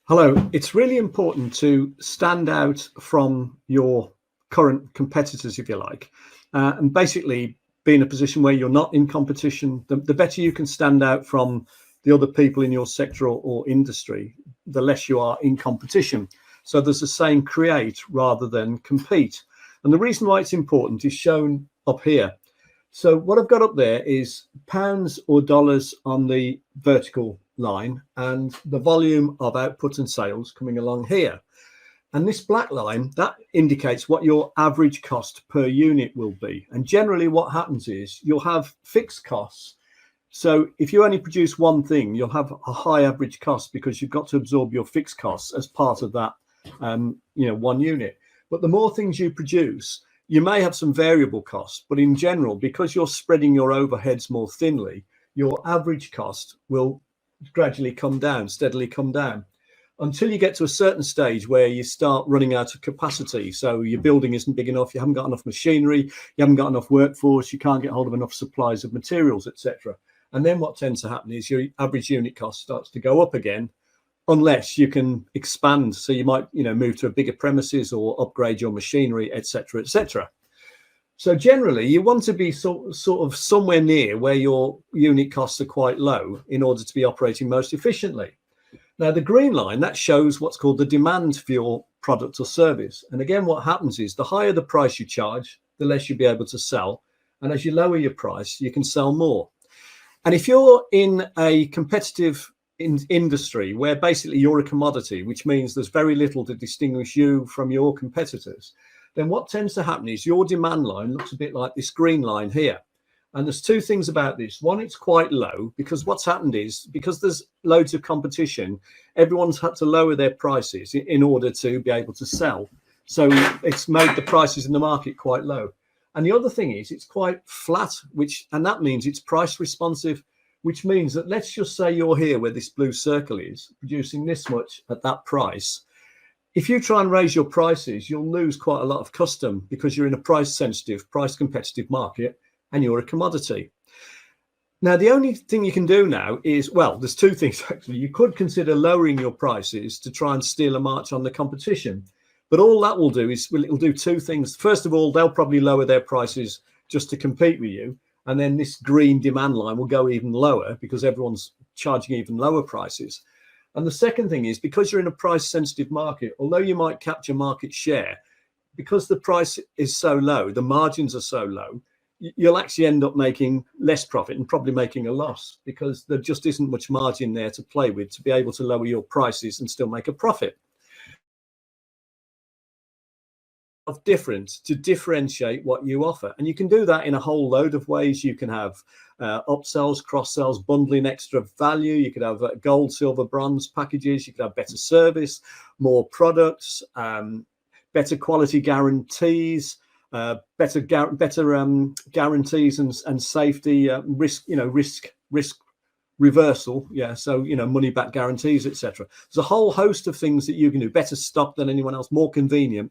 Hello. It's really important to stand out from your current competitors, if you like, and basically be in a position where you're not in competition. The better you can stand out from the other people in your sector or industry, the less you are in competition. So there's a saying, create rather than compete. And the reason why it's important is shown up here. So what I've got up there is pounds or dollars on the vertical line and the volume of output and sales coming along here. And this black line, that indicates what your average cost per unit will be. And generally what happens is you'll have fixed costs. So if you only produce one thing, you'll have a high average cost because you've got to absorb your fixed costs as part of that, one unit. But the more things you produce, you may have some variable costs, but in general, because you're spreading your overheads more thinly, your average cost will gradually come down, steadily come down, until you get to a certain stage where you start running out of capacity. So your building isn't big enough, you haven't got enough machinery, you haven't got enough workforce, you can't get hold of enough supplies of materials, etc. And then what tends to happen is your average unit cost starts to go up again, unless you can expand. So you might, move to a bigger premises or upgrade your machinery, etc., etc. So generally, you want to be sort of somewhere near where your unit costs are quite low in order to be operating most efficiently. Now, the green line, that shows what's called the demand for your product or service. And again, what happens is the higher the price you charge, the less you'll be able to sell. And as you lower your price, you can sell more. And if you're in a competitive industry where basically you're a commodity, which means there's very little to distinguish you from your competitors, then what tends to happen is your demand line looks a bit like this green line here. And there's two things about this. One, it's quite low because what's happened is because there's loads of competition, everyone's had to lower their prices in order to be able to sell. So it's made the prices in the market quite low. And the other thing is it's quite flat, and that means it's price responsive, which means that let's just say you're here where this blue circle is, producing this much at that price. If you try and raise your prices, you'll lose quite a lot of custom because you're in a price sensitive, price competitive market and you're a commodity. Now, the only thing you can do now is, well, there's two things actually. You could consider lowering your prices to try and steal a march on the competition. But all that will do is it'll do two things. First of all, they'll probably lower their prices just to compete with you. And then this green demand line will go even lower because everyone's charging even lower prices. And the second thing is because you're in a price sensitive market, although you might capture market share, because the price is so low, the margins are so low, you'll actually end up making less profit and probably making a loss because there just isn't much margin there to play with to be able to lower your prices and still make a profit. Of different to differentiate what you offer, and you can do that in a whole load of ways. You can have upsells, cross sells, bundling extra value. You could have gold, silver, bronze packages. You could have better service, more products, better quality guarantees, better guarantees and safety, risk reversal, so money back guarantees, etc. There's a whole host of things that you can do. Better stock than anyone else, more convenient.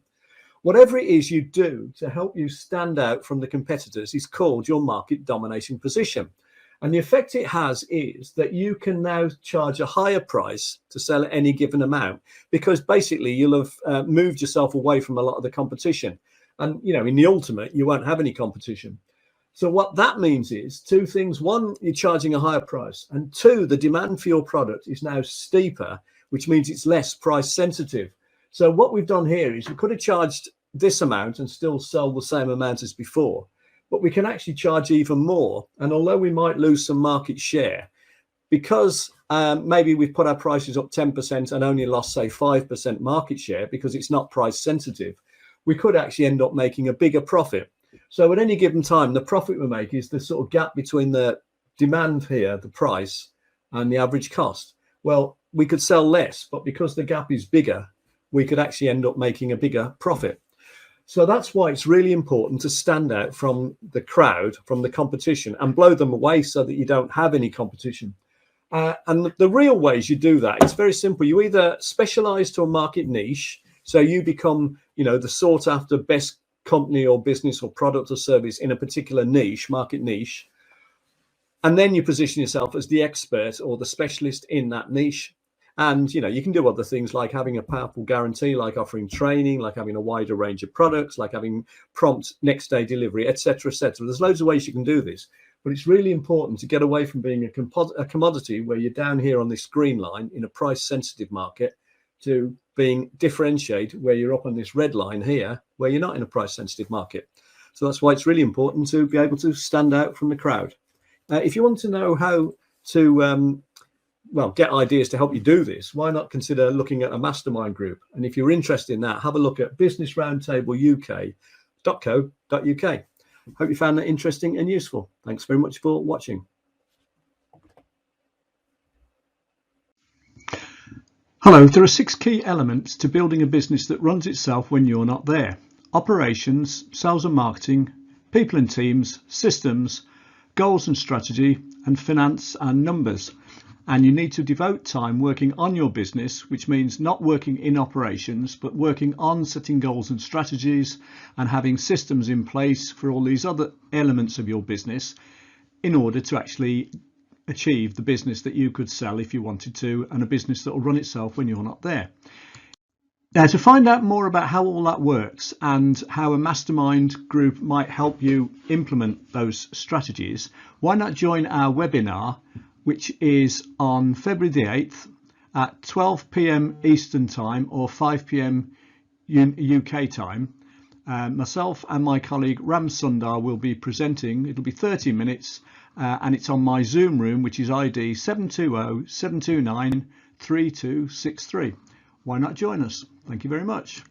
Whatever it is you do to help you stand out from the competitors is called your market domination position. And the effect it has is that you can now charge a higher price to sell at any given amount because basically you'll have moved yourself away from a lot of the competition. And, in the ultimate, you won't have any competition. So what that means is two things. One, you're charging a higher price. And two, the demand for your product is now steeper, which means it's less price sensitive. So what we've done here is we could have charged this amount and still sell the same amount as before, but we can actually charge even more. And although we might lose some market share, because maybe we've put our prices up 10% and only lost, say, 5% market share because it's not price sensitive, we could actually end up making a bigger profit. So at any given time, the profit we make is the sort of gap between the demand here, the price, and the average cost. Well, we could sell less, but because the gap is bigger, we could actually end up making a bigger profit. So that's why it's really important to stand out from the crowd, from the competition, and blow them away so that you don't have any competition. And the real ways you do that, it's very simple. You either specialize to a market niche, so you become, the sought after best company or business or product or service in a particular niche, market niche, and then you position yourself as the expert or the specialist in that niche. And you can do other things like having a powerful guarantee, like offering training, like having a wider range of products, like having prompt next day delivery, etc., etc. There's loads of ways you can do this, but it's really important to get away from being a commodity where you're down here on this green line in a price sensitive market to being differentiated where you're up on this red line here where you're not in a price sensitive market. So that's why it's really important to be able to stand out from the crowd. If you want to know how to get ideas to help you do this, why not consider looking at a mastermind group? And if you're interested in that, have a look at businessroundtableuk.co.uk. Hope you found that interesting and useful. Thanks very much for watching. Hello, there are 6 key elements to building a business that runs itself when you're not there. Operations, sales and marketing, people and teams, systems, goals and strategy, and finance and numbers. And you need to devote time working on your business, which means not working in operations, but working on setting goals and strategies and having systems in place for all these other elements of your business in order to actually achieve the business that you could sell if you wanted to, and a business that will run itself when you're not there. Now, to find out more about how all that works and how a mastermind group might help you implement those strategies, why not join our webinar, which is on February the 8th at 12 p.m. Eastern time or 5 p.m. UK time. Myself and my colleague Ram Sundar will be presenting. It'll be 30 minutes and it's on my Zoom room, which is ID 720-729-3263. Why not join us? Thank you very much.